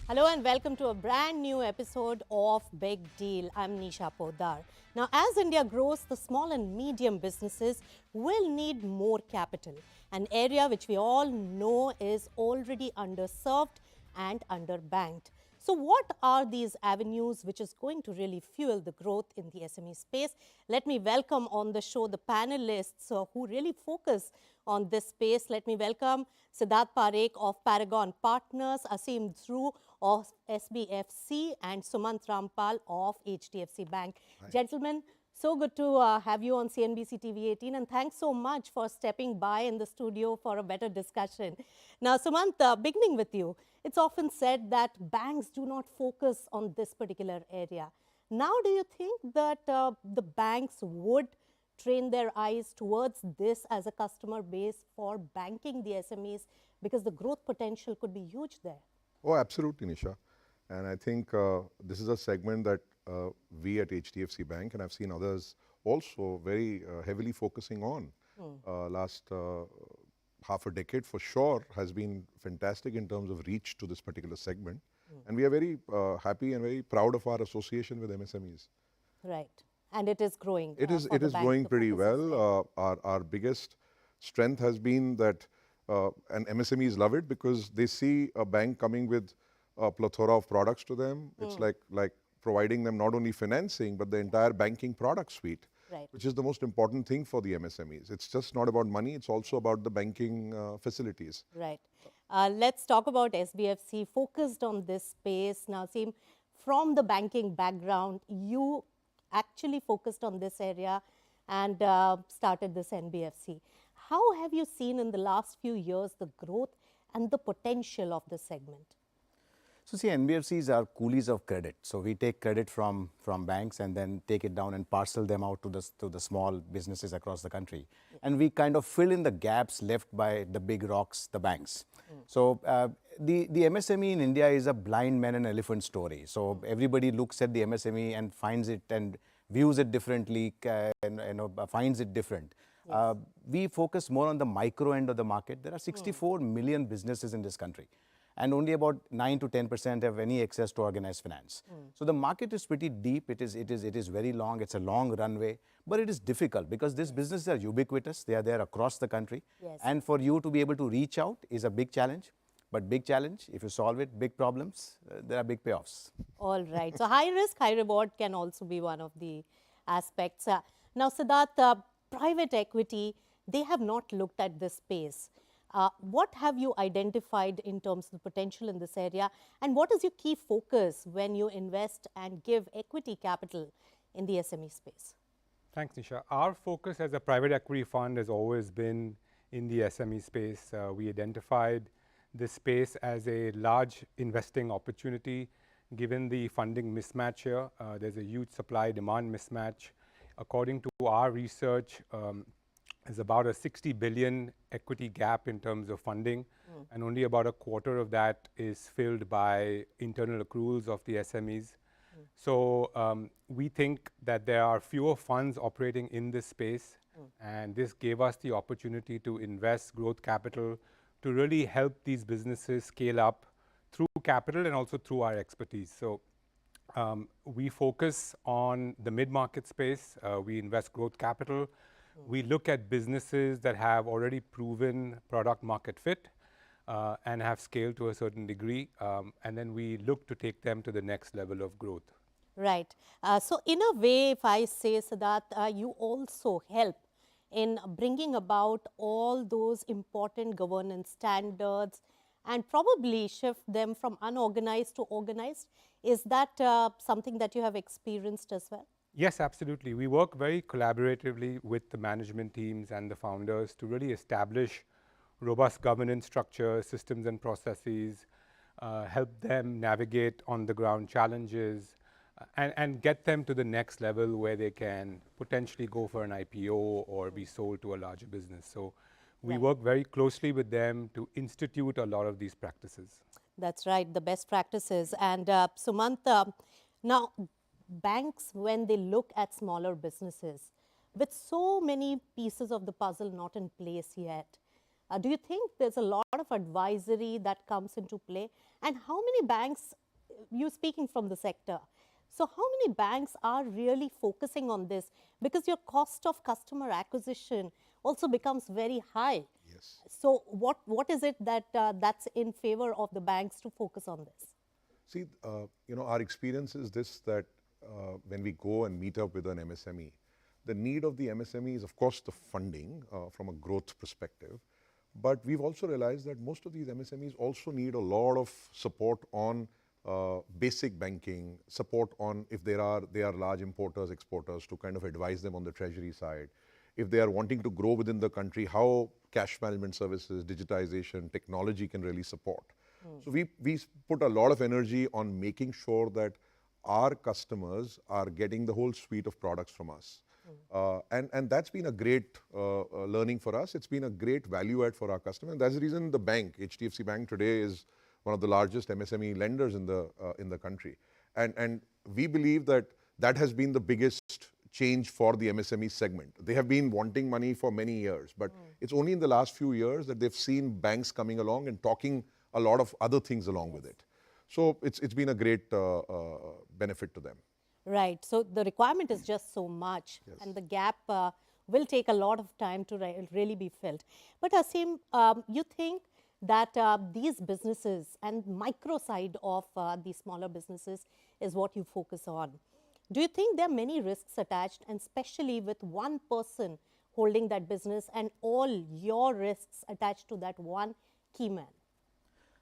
Hello and welcome to a brand new episode of Big Deal. I'm Nisha Podar. Now, as India grows, the small and medium businesses will need more capital, an area which we all know is already underserved and underbanked. So what are these avenues which is going to really fuel the growth in the SME space? Let me welcome on the show the panelists who really focus on this space. Let me welcome Siddharth Parekh of Paragon Partners, Aseem Dhru of SBFC, and Sumant Rampal of HDFC Bank. Hi. Gentlemen, so good to have you on CNBC-TV18, and thanks so much for stepping by in the studio for a better discussion. Now, Sumant, beginning with you, it's often said that banks do not focus on this particular area. Now, do you think that the banks would train their eyes towards this as a customer base for banking the SMEs, because the growth potential could be huge there? Oh, absolutely, Nisha. And I think this is a segment that we at HDFC Bank, and I've seen others also very heavily focusing on. Last half a decade for sure has been fantastic in terms of reach to this particular segment. And we are very happy and very proud of our association with MSMEs. Right. And it is growing. It is growing pretty well. Our biggest strength has been that, and MSMEs love it because they see a bank coming with a plethora of products to them. It's like providing them not only financing, but the entire banking product suite, which is the most important thing for the MSMEs. It's just not about money, it's also about the banking facilities. Right. Let's talk about SBFC, focused on this space. Now, Aseem, from the banking background, you actually focused on this area and started this NBFC. How have you seen in the last few years the growth and the potential of this segment? So see, NBFCs are coolies of credit. So we take credit from banks and then take it down and parcel them out to the small businesses across the country. And we kind of fill in the gaps left by the big rocks, the banks. So the MSME in India is a blind man and elephant story. So everybody looks at the MSME and finds it and views it differently and finds it different. We focus more on the micro end of the market. There are 64 million businesses in this country, and only about 9 to 10% have any access to organized finance. So the market is pretty deep. It is very long. It's a long runway, but it is difficult because these businesses are ubiquitous. They are there across the country. And for you to be able to reach out is a big challenge. But big challenge, if you solve it, big problems, there are big payoffs. All right. So high risk, high reward can also be one of the aspects. Now, Siddharth, private equity, they have not looked at this space. What have you identified in terms of the potential in this area? And what is your key focus when you invest and give equity capital in the SME space? Thanks, Nisha. Our focus as a private equity fund has always been in the SME space. We identified this space as a large investing opportunity. Given the funding mismatch here, there's a huge supply-demand mismatch. According to our research, there's about a 60 billion equity gap in terms of funding, and only about a quarter of that is filled by internal accruals of the SMEs. So we think that there are fewer funds operating in this space, and this gave us the opportunity to invest growth capital to really help these businesses scale up through capital and also through our expertise. So we focus on the mid-market space. We invest growth capital. We look at businesses that have already proven product market fit and have scaled to a certain degree, and then we look to take them to the next level of growth. Right. So in a way, if I say, Siddharth, you also help in bringing about all those important governance standards and probably shift them from unorganized to organized. Is that something that you have experienced as well? Yes, absolutely. We work very collaboratively with the management teams and the founders to really establish robust governance structures, systems and processes, help them navigate on-the-ground challenges, and get them to the next level where they can potentially go for an IPO or be sold to a larger business. So we work very closely with them to institute a lot of these practices. That's right, the best practices. And Sumant, now banks, when they look at smaller businesses, with so many pieces of the puzzle not in place yet, Do you think there's a lot of advisory that comes into play? And how many banks, you speaking from the sector, so how many banks are really focusing on this? Because your cost of customer acquisition also becomes very high. Yes. So what is it that that's in favor of the banks to focus on this? See, our experience is this, that when we go and meet up with an MSME, the need of the MSME is, of course, the funding from a growth perspective. But we've also realized that most of these MSMEs also need a lot of support on basic banking, support on if they are large importers, exporters, to kind of advise them on the treasury side. If they are wanting to grow within the country, how cash management services, digitization, technology can really support. So we put a lot of energy on making sure that our customers are getting the whole suite of products from us. And that's been a great learning for us. It's been a great value add for our customers. And that's the reason the bank, HDFC Bank, today is one of the largest MSME lenders in the country. And we believe that that has been the biggest change for the MSME segment. They have been wanting money for many years, but it's only in the last few years that they've seen banks coming along and talking a lot of other things along with it. So it's been a great benefit to them. Right. So the requirement is just so much, and the gap will take a lot of time to really be filled. But Aseem, you think that these businesses and micro side of these smaller businesses is what you focus on. Do you think there are many risks attached, and especially with one person holding that business and all your risks attached to that one key man?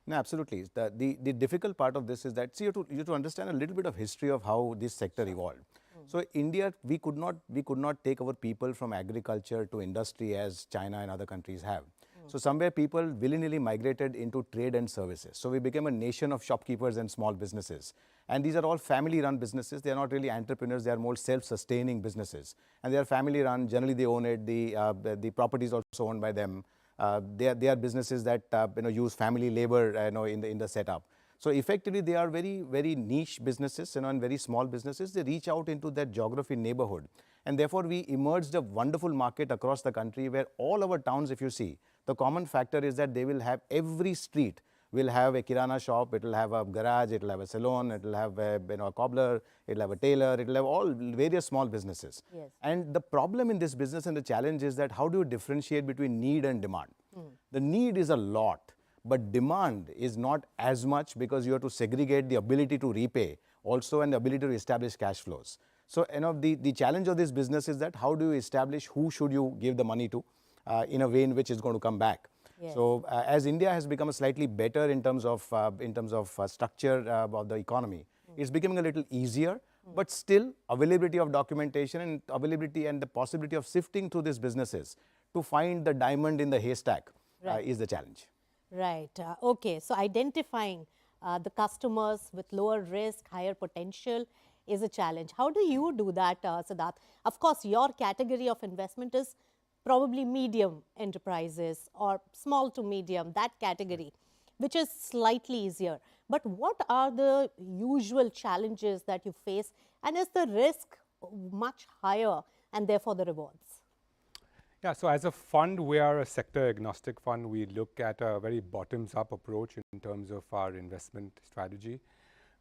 No, absolutely. The difficult part of this is that, see, you have to understand a little bit of history of how this sector evolved. So India, we could not take our people from agriculture to industry as China and other countries have. So somewhere people willy-nilly migrated into trade and services. So we became a nation of shopkeepers and small businesses. And these are all family-run businesses. They are not really entrepreneurs. They are more self-sustaining businesses. And they are family-run. Generally, they own it. The property is also owned by them. They are businesses that use family labor in the setup. So effectively, they are very, very niche businesses, and very small businesses. They reach out into that geography neighborhood. And therefore, we emerged a wonderful market across the country where all our towns, if you see, the common factor is that they will have every street will have a kirana shop, it will have a garage, it will have a salon, it will have a cobbler, it will have a tailor, it will have all various small businesses. Yes. And the problem in this business and the challenge is that how do you differentiate between need and demand? The need is a lot, but demand is not as much, because you have to segregate the ability to repay also and the ability to establish cash flows. So the challenge of this business is that how do you establish who should you give the money to in a way in which it's going to come back. Yes. So as India has become slightly better in terms of structure of the economy, it's becoming a little easier, but still availability of documentation and availability and the possibility of sifting through these businesses to find the diamond in the haystack is the challenge. Right. Okay. So identifying the customers with lower risk, higher potential is a challenge. How do you do that, Siddharth? Of course, your category of investment is probably medium enterprises or small to medium, that category, which is slightly easier. But what are the usual challenges that you face, and is the risk much higher and therefore the rewards? Yeah, so as a fund, we are a sector agnostic fund. We look at a very bottoms-up approach in terms of our investment strategy.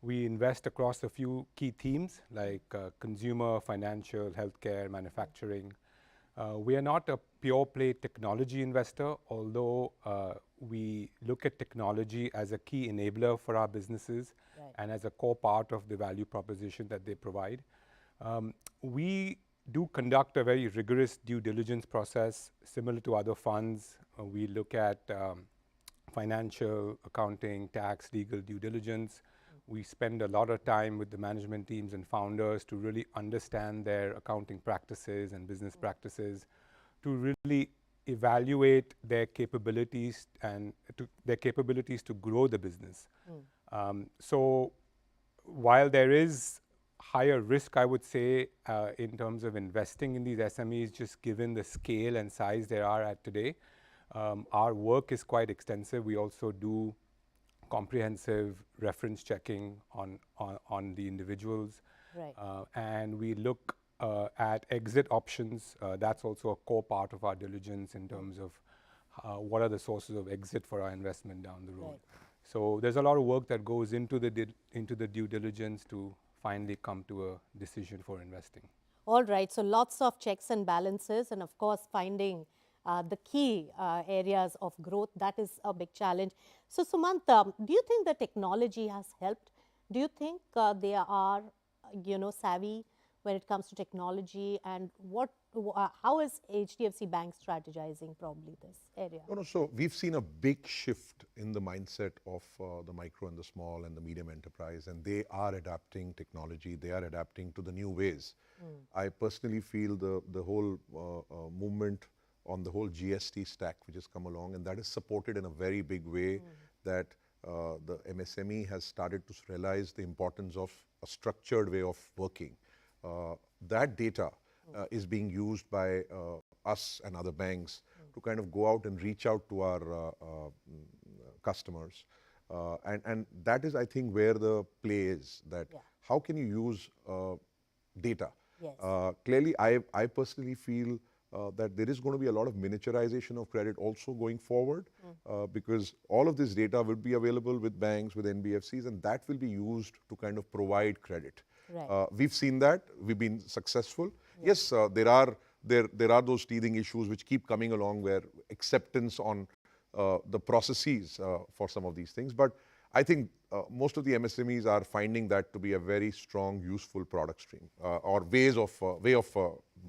We invest across a few key themes like consumer, financial, healthcare, manufacturing. We are not a pure play technology investor, although we look at technology as a key enabler for our businesses and as a core part of the value proposition that they provide. We do conduct a very rigorous due diligence process similar to other funds. We look at financial, accounting, tax, legal due diligence. We spend a lot of time with the management teams and founders to really understand their accounting practices and business practices, to really evaluate their capabilities and their capabilities to grow the business. So while there is higher risk, I would say, in terms of investing in these SMEs, just given the scale and size they are at today, our work is quite extensive. We also do comprehensive reference checking on the individuals. Right. And we look at exit options. That's also a core part of our diligence in terms of what are the sources of exit for our investment down the road. Right. So there's a lot of work that goes into the due diligence to finally come to a decision for investing. All right, so lots of checks and balances, and of course, finding the key areas of growth, that is a big challenge. So, Sumant, do you think the technology has helped? Do you think they are, savvy when it comes to technology? And how is HDFC Bank strategizing probably this area? No, so we've seen a big shift in the mindset of the micro and the small and the medium enterprise, and they are adapting technology, they are adapting to the new ways. I personally feel the whole movement on the whole GST stack which has come along, and that is supported in a very big way, that the MSME has started to realize the importance of a structured way of working. That data is being used by us and other banks to kind of go out and reach out to our customers. And that is, I think, where the play is, that how can you use data? Yes. Clearly, I personally feel that there is going to be a lot of miniaturization of credit also going forward, because all of this data will be available with banks, with NBFCs, and that will be used to kind of provide credit. Right. We've seen that, we've been successful. Yes, there are those teething issues which keep coming along, where acceptance on the processes for some of these things. But I think most of the MSMEs are finding that to be a very strong, useful product stream or way of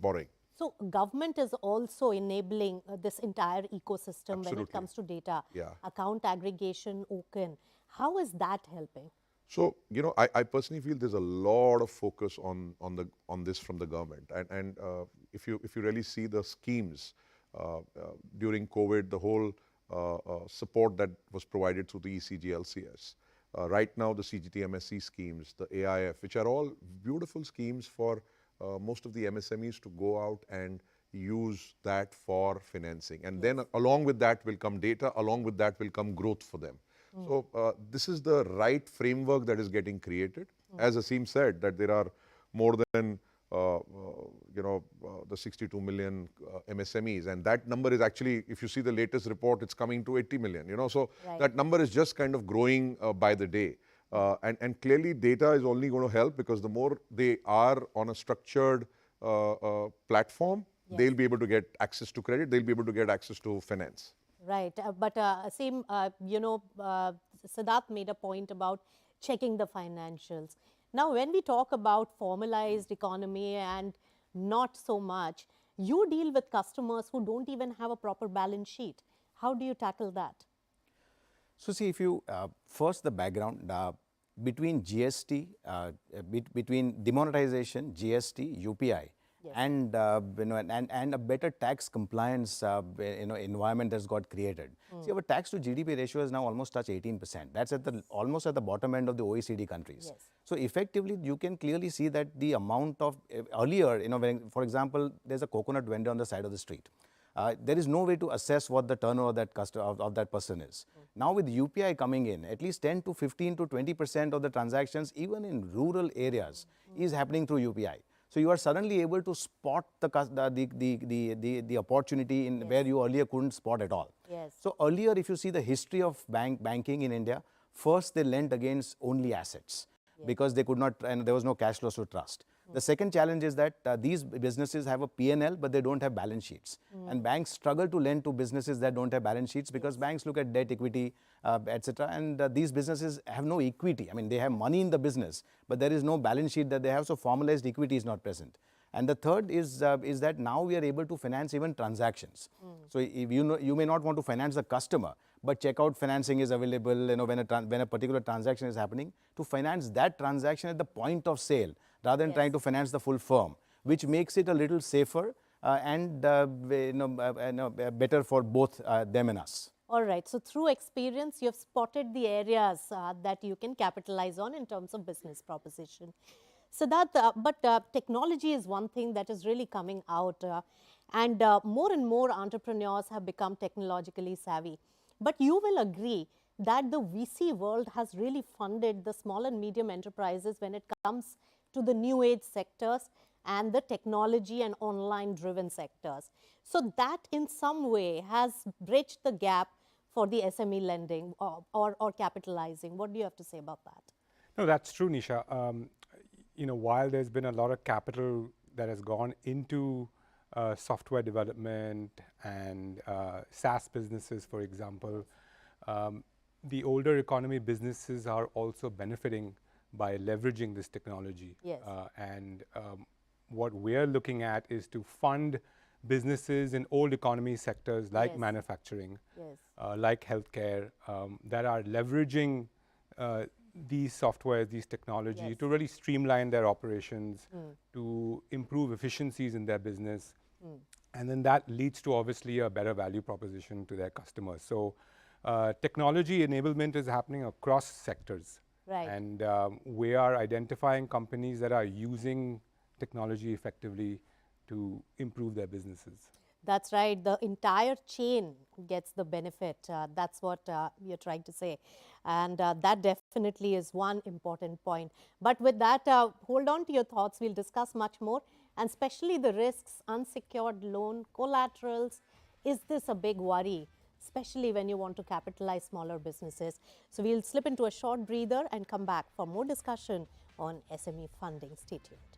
borrowing. So government is also enabling this entire ecosystem when it Absolutely. comes to data, Yeah. account aggregation, OCEN. How is that helping? So, I personally feel there's a lot of focus on this from the government. And if you really see the schemes during COVID, the whole support that was provided through the ECGLCS. Right now, the CGTMSE schemes, the AIF, which are all beautiful schemes for most of the MSMEs to go out and use that for financing. And then along with that will come data, along with that will come growth for them. So this is the right framework that is getting created. As Aseem said, that there are more than the 62 million MSMEs, and that number is actually, if you see the latest report, it's coming to 80 million. So Right. that number is just kind of growing by the day. And clearly data is only going to help, because the more they are on a structured platform, they'll be able to get access to credit, they'll be able to get access to finance. Right. But Aseem, Siddharth made a point about checking the financials. Now, when we talk about formalized economy and not so much, you deal with customers who don't even have a proper balance sheet. How do you tackle that? So see, if you first the background between GST, between demonetization, GST, UPI, and and a better tax compliance environment that's got created. See, our tax to GDP ratio has now almost touched 18%. That's at the almost at the bottom end of the OECD countries. Yes. So effectively, you can clearly see that the amount of earlier, when, for example, there's a coconut vendor on the side of the street. There is no way to assess what the turnover of that person is. Now with UPI coming in, at least 10 to 15 to 20% of the transactions, even in rural areas, is happening through UPI. So you are suddenly able to spot the opportunity in where you earlier couldn't spot at all. Yes. So earlier, if you see the history of banking in India, first they lent against only assets because they could not, and there was no cash flows to trust. The second challenge is that these businesses have a P&L, but they don't have balance sheets. And banks struggle to lend to businesses that don't have balance sheets, because banks look at debt, equity, etc. And these businesses have no equity. I mean, they have money in the business, but there is no balance sheet that they have, so formalized equity is not present. And the third is that now we are able to finance even transactions. So if you may not want to finance the customer, but checkout financing is available, when a particular transaction is happening, to finance that transaction at the point of sale, rather than trying to finance the full firm, which makes it a little safer and better for both them and us. All right. So through experience, you have spotted the areas that you can capitalize on in terms of business proposition. Siddharth, but technology is one thing that is really coming out, and more entrepreneurs have become technologically savvy. But you will agree that the VC world has really funded the small and medium enterprises when it comes to the new age sectors. and the technology and online driven sectors. So that in some way has bridged the gap for the SME lending or capitalizing. What do you have to say about that? No, that's true, Nisha. While there's been a lot of capital that has gone into software development and SaaS businesses, for example, the older economy businesses are also benefiting by leveraging this technology. Yes. What we're looking at is to fund businesses in old economy sectors like Yes. manufacturing, Yes. like healthcare, that are leveraging these softwares, these technology Yes. to really streamline their operations, to improve efficiencies in their business. And then that leads to obviously a better value proposition to their customers. So technology enablement is happening across sectors. Right. And we are identifying companies that are using technology effectively to improve their businesses. That's right. The entire chain gets the benefit. That's what you're trying to say. And that definitely is one important point. But with that, hold on to your thoughts. We'll discuss much more, and especially the risks, unsecured loan, collaterals. Is this a big worry, especially when you want to capitalize smaller businesses? So we'll slip into a short breather and come back for more discussion on SME funding. Stay tuned.